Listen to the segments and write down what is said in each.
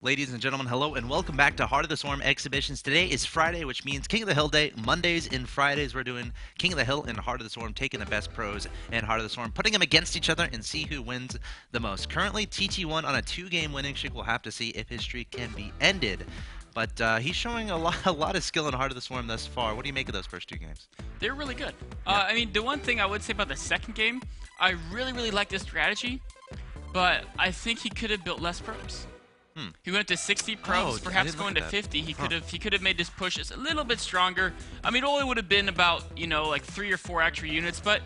Ladies and gentlemen, hello and welcome back to Heart of the Swarm Exhibitions. Today is Friday, which means King of the Hill Day. Mondays and Fridays we're doing King of the Hill and Heart of the Swarm, taking the best pros and Heart of the Swarm, putting them against each other and see who wins the most. Currently, TT1 on a 2-game winning streak. We'll have to see if his streak can be ended. But he's showing a lot of skill in Heart of the Swarm thus far. What do you make of those first 2 games? They're really good. Yeah. I mean, the one thing I would say about the second game, I really like this strategy, but I think he could have built less probes. He went to 60 probes, perhaps going to 50. He could have made this push just a little bit stronger. I mean, it only would have been about, like 3 or 4 extra units, but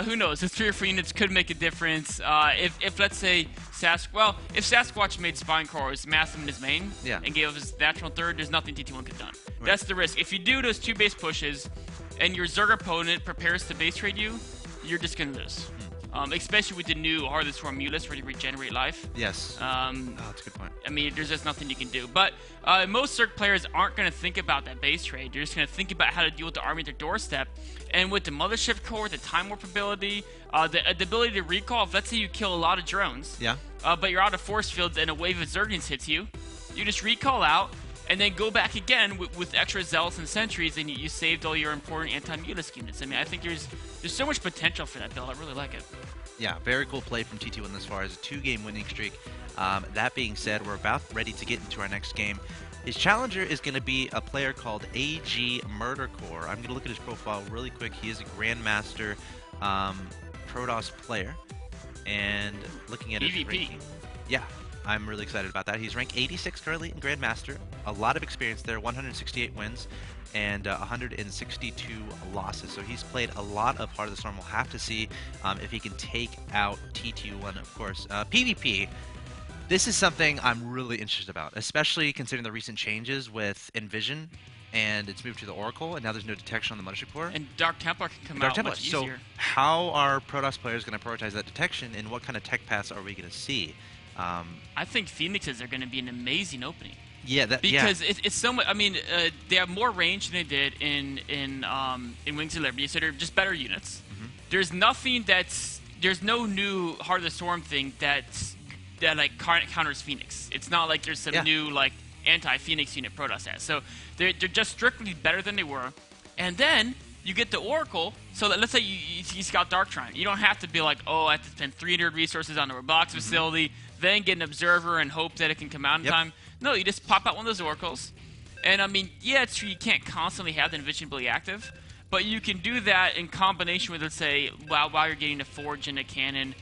who knows? The 3 or 4 units could make a difference. If let's say if Sasquatch made Spine Cores massive in his main and gave us his natural third, there's nothing TT1 could have done. Right. That's the risk. If you do those 2 base pushes and your Zerg opponent prepares to base trade you, you're just gonna lose. Especially with the new Heart of the Swarm Mulus where you regenerate life. Yes. That's a good point. I mean, there's just nothing you can do. But most Zerg players aren't going to think about that base trade. They're just going to think about how to deal with the army at their doorstep. And with the Mothership Core, the Time Warp ability, the ability to recall, if let's say you kill a lot of drones, but you're out of force fields and a wave of Zergians hits you, you just recall out, and then go back again with extra zealots and sentries, and you saved all your important anti-Mulus units. I mean, I think there's so much potential for that build. I really like it. Yeah, very cool play from TT1 this far as a 2-game winning streak. That being said, we're about ready to get into our next game. His challenger is going to be a player called AGMurderCore. I'm going to look at his profile really quick. He is a Grandmaster Protoss player. And looking at his ranking. Yeah, I'm really excited about that. He's ranked 86 currently in Grandmaster. A lot of experience there, 168 wins and 162 losses. So he's played a lot of Heart of the Storm. We'll have to see if he can take out TT1, of course. PvP, this is something I'm really interested about, especially considering the recent changes with Envision, and it's moved to the Oracle, and now there's no detection on the Mothership Core. And Dark Templar can come out much easier. So how are Protoss players going to prioritize that detection, and what kind of tech paths are we going to see? I think Phoenixes are going to be an amazing opening. Yeah, because it's so much. I mean, they have more range than they did in Wings of Liberty, so they're just better units. There's nothing there's no new Heart of the Storm thing that like counters Phoenix. It's not like there's some new like anti-Phoenix unit Protoss has. So they're just strictly better than they were. And then you get the Oracle. So that, let's say you scout Dark Trine. You don't have to be like, oh, I have to spend 300 resources on a Robotics facility, then get an Observer and hope that it can come out in time. No, you just pop out one of those Oracles. And I mean, yeah, it's true, you can't constantly have the Invincibility active, but you can do that in combination with, let's say, while you're getting a Forge and a Cannon,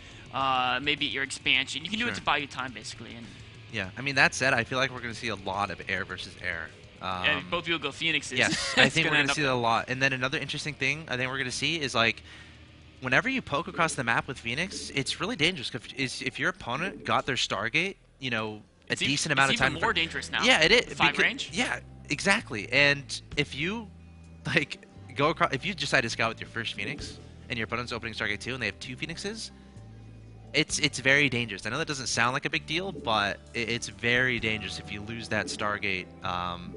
maybe your expansion. You can do it to buy you time, basically. And yeah, I mean, that said, I feel like we're going to see a lot of air versus air. Yeah, both of you will go Phoenixes. Yes, I think we're going to see that a lot. And then another interesting thing I think we're going to see is, like, whenever you poke across the map with Phoenix, it's really dangerous. If your opponent got their Stargate, you know, a decent amount of time. It's even more dangerous now. Yeah, it is. 5 range? Yeah, exactly. And if you, like, go across, if you decide to scout with your first Phoenix, and your opponent's opening Stargate 2, and they have 2 Phoenixes, it's very dangerous. I know that doesn't sound like a big deal, but it's very dangerous if you lose that Stargate,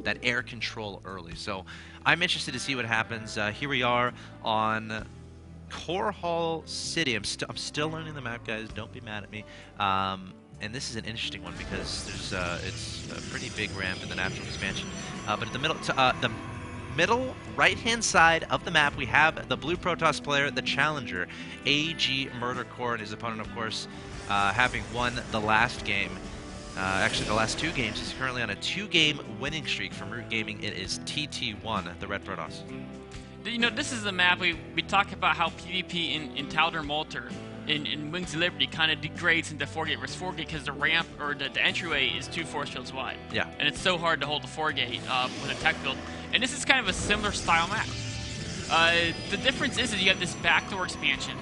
that air control early. So I'm interested to see what happens. Here we are on Core Hall City. I'm still learning the map, guys. Don't be mad at me. And this is an interesting one because there's it's a pretty big ramp in the natural expansion. But at the middle right-hand side of the map, we have the blue Protoss player, the challenger, AGMurderCore, and his opponent, of course, having won the last game. Actually, the last 2 games. He's currently on a 2-game winning streak from Root Gaming. It is TT1, the red Protoss. You know, this is the map we talk about how PvP in Tal'Dorei Molter in Wings of Liberty kind of degrades into 4-gate versus 4-gate because the ramp or the entryway is 2 force fields wide. Yeah. And it's so hard to hold the 4-gate with a tech build. And this is kind of a similar style map. The difference is you have this backdoor expansion.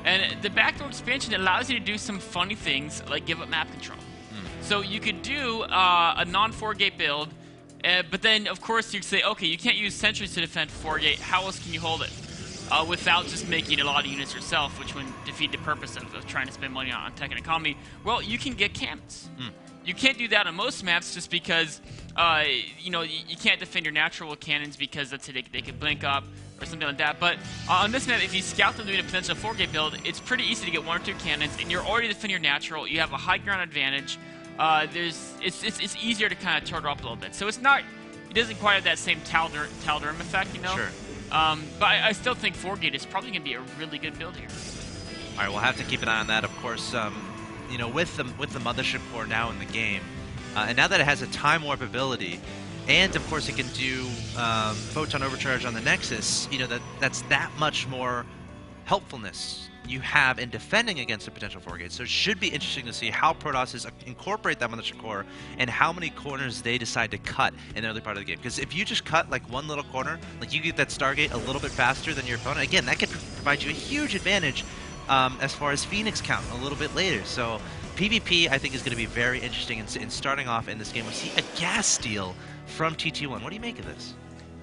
And the backdoor expansion allows you to do some funny things like give up map control. So you could do a non-4-gate build, but then, of course, you say, okay, you can't use sentries to defend 4-gate. How else can you hold it? Without just making a lot of units yourself, which would defeat the purpose of trying to spend money on tech and economy. Well, you can get cannons. You can't do that on most maps just because, you know, you can't defend your natural cannons because let's say they could blink up or something like that. But on this map, if you scout them doing a potential 4-gate build, it's pretty easy to get 1 or 2 cannons, and you're already defending your natural. You have a high ground advantage. it's easier to kind of turtle up a little bit. So it doesn't quite have that same Tal'Darim effect, you know. Sure. But I still think 4-gate is probably going to be a really good build here. All right, we'll have to keep an eye on that, of course. You know, with the Mothership Core now in the game, and now that it has a time warp ability, and of course it can do photon overcharge on the Nexus, you know, that's that much more helpfulness you have in defending against a potential 4-gate. So it should be interesting to see how Protosses incorporate that Mothership Core and how many corners they decide to cut in the early part of the game. Because if you just cut like one little corner, like you get that Stargate a little bit faster than your opponent, again, that could provide you a huge advantage as far as Phoenix count a little bit later. So PvP, I think, is going to be very interesting in starting off in this game. We see a gas steal from TT1. What do you make of this?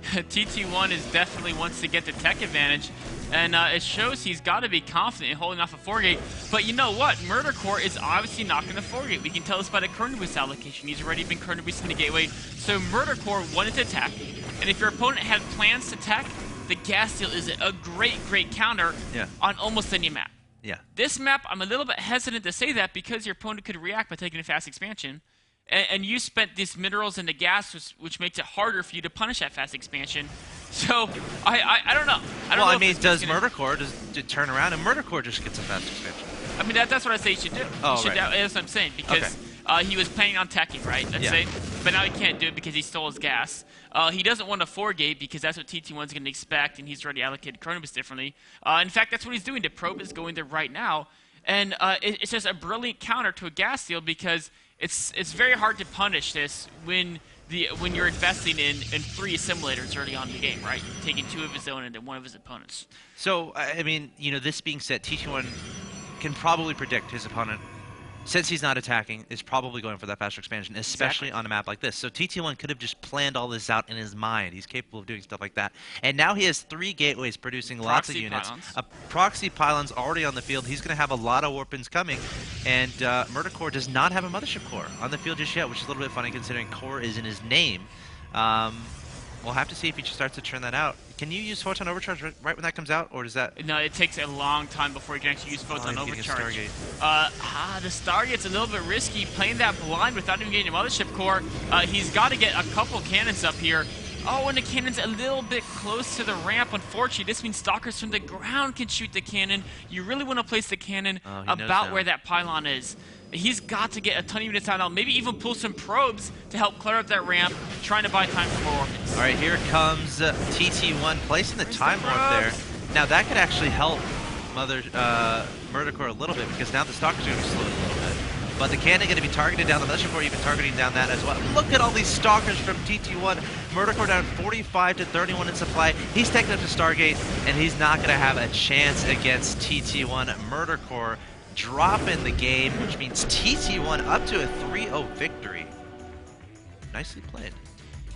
TT1 is definitely wants to get the tech advantage, and it shows he's got to be confident in holding off a 4-gate. But you know what? MurderCore is obviously not going to 4-gate. We can tell this by the Chrono Boost allocation. He's already been Chrono Boosting the gateway. So MurderCore wanted to attack, and if your opponent had plans to attack, the gas steal is a great counter on almost any map. Yeah. This map, I'm a little bit hesitant to say that because your opponent could react by taking a fast expansion. And you spent these minerals and the gas, which makes it harder for you to punish that fast expansion. So, I don't know. Well, I mean, does MurderCore turn around and MurderCore just gets a fast expansion? I mean, that's what I say you should do. Oh, right. That's what I'm saying. Because he was planning on teching, right? Let's say. But now he can't do it because he stole his gas. He doesn't want a 4-gate because that's what TT1's going to expect, and he's already allocated Chrono Boost differently. In fact, that's what he's doing. The probe is going there right now. And it's just a brilliant counter to a gas steal because it's very hard to punish this when you're investing in 3 assimilators early on in the game, right? Taking 2 of his own and then 1 of his opponents. So, I mean, you know, this being said, TT1 can probably predict his opponent, since he's not attacking, is probably going for that faster expansion, especially on a map like this. So TT1 could have just planned all this out in his mind. He's capable of doing stuff like that. And now he has 3 gateways producing lots of units. A proxy pylon's already on the field. He's going to have a lot of warpins coming. And MurderCore does not have a Mothership Core on the field just yet, which is a little bit funny considering Core is in his name. We'll have to see if he starts to turn that out. Can you use Photon Overcharge right when that comes out, or does that... No, it takes a long time before you can actually use Photon Overcharge. The Stargate's a little bit risky, playing that blind without even getting a Mothership Core. He's got to get a couple cannons up here. Oh, and the cannon's a little bit close to the ramp, unfortunately. This means Stalkers from the ground can shoot the cannon. You really want to place the cannon about where that pylon is. He's got to get a ton of units out now, maybe even pull some probes to help clear up that ramp, trying to buy time for more orphans. All right, here comes TT1 placing the time warp there. Now that could actually help MurderCore a little bit because now the Stalkers are going to be slowed a little bit. But the cannon going to be targeted down the Mothership Core, even targeting down that as well. Look at all these Stalkers from TT1. MurderCore down 45 to 31 in supply. He's taking up to Stargate, and he's not going to have a chance against TT1. MurderCore dropping the game, which means TT1 up to a 3-0 victory. Nicely played.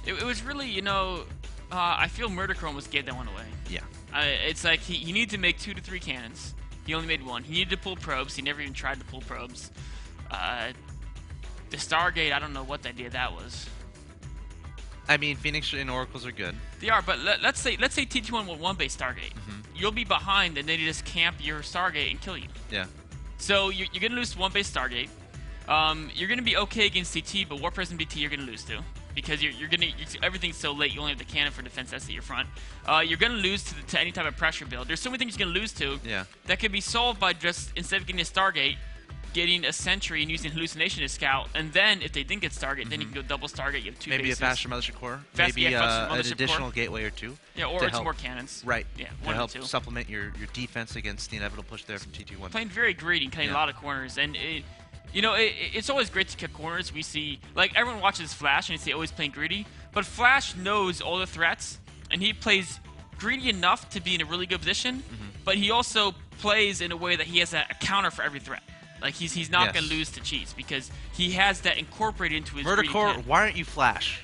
It was really, you know, I feel MurderCore almost gave that one away. Yeah. It's like he needed to make 2 to 3 cannons. He only made 1. He needed to pull probes. He never even tried to pull probes. The Stargate, I don't know what idea that was. I mean, Phoenix and Oracles are good. They are, but let's say TT1 with 1 base Stargate. You'll be behind, and then you just camp your Stargate and kill you. Yeah. So you're going to lose to 1 base Stargate. You're going to be okay against CT, but War Prison BT you're going to lose to. Because everything's so late, you only have the cannon for defense, that's at your front. You're going to lose to any type of pressure build. There's so many things you're going to lose to that could be solved by just, instead of getting a Stargate, getting a Sentry and using Hallucination to scout. And then, if they didn't get Stargate, then you can go double Stargate, you have 2 maybe bases. Maybe a faster Mothership Core. Maybe an additional gateway or 2. Yeah, or some more cannons. Right. Yeah, to help supplement your defense against the inevitable push there from TT1. Playing very greedy, cutting a lot of corners. And you know, it's always great to cut corners. We see, like, everyone watches Flash and they always playing greedy, but Flash knows all the threats, and he plays greedy enough to be in a really good position, but he also plays in a way that he has a counter for every threat. Like, he's not going to lose to cheats because he has that incorporated into his MurderCore, why aren't you Flash?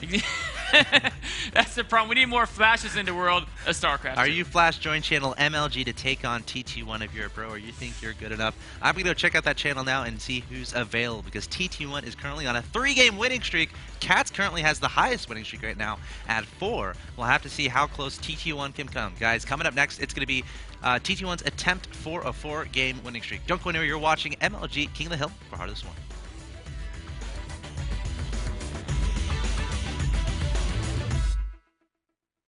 That's the problem. We need more Flashes in the world of StarCraft. Are you Flash? Join channel MLG to take on TT1 if you're a pro or you think you're good enough. I'm going to go check out that channel now and see who's available because TT1 is currently on a 3-game winning streak. Cats currently has the highest winning streak right now at 4. We'll have to see how close TT1 can come. Guys, coming up next, it's going to be TT1's attempt for a 4-game winning streak. Don't go anywhere. You're watching MLG King of the Hill for Heart of the Swarm.